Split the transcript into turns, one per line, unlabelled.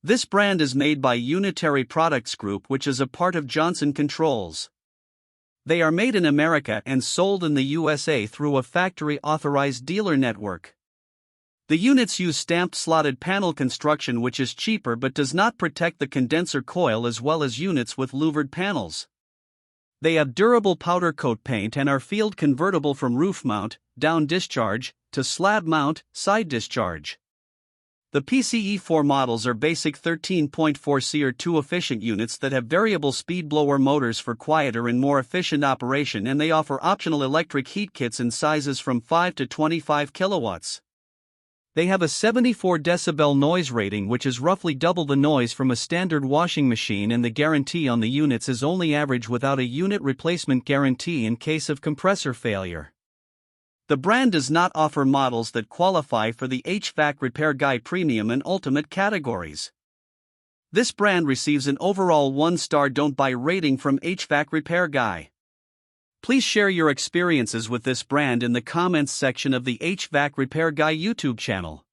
This brand is made by Unitary Products Group, which is a part of Johnson Controls. They are made in America and sold in the USA through a factory-authorized dealer network. The units use stamped slotted panel construction, which is cheaper but does not protect the condenser coil, as well as units with louvered panels. They have durable powder coat paint and are field convertible from roof mount, down discharge, to slab mount, side discharge. The PCE4 models are basic 13.4 SEER 2 efficient units that have variable speed blower motors for quieter and more efficient operation, and they offer optional electric heat kits in sizes from 5 to 25 kilowatts. They have a 74 decibel noise rating, which is roughly double the noise from a standard washing machine, and the guarantee on the units is only average without a unit replacement guarantee in case of compressor failure. The brand does not offer models that qualify for the HvacRepairGuy Premium and Ultimate categories. This brand receives an overall 1-star don't buy rating from HvacRepairGuy. Please share your experiences with this brand in the comments section of the HvacRepairGuy YouTube channel.